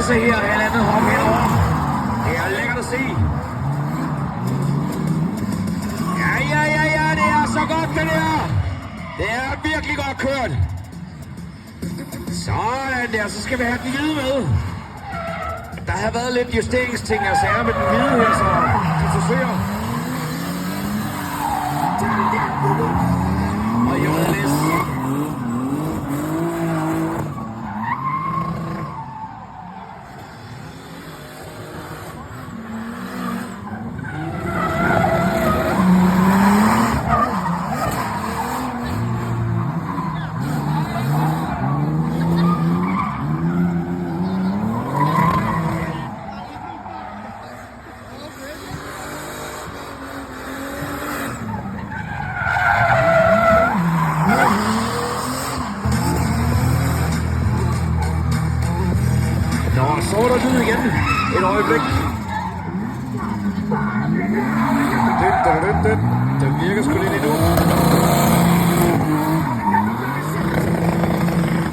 også her, halvandet hop henover. Det er lækkert at se. Ja, det er så godt, det der. Det er virkelig godt kørt. Sådan der, så skal vi have den hvide med. Der har været lidt justeringsting og sager med den hvide her, så de forsøger. Og JLS. Så er der lyd igen. Et øjeblik. Den virker sgu lidt endnu.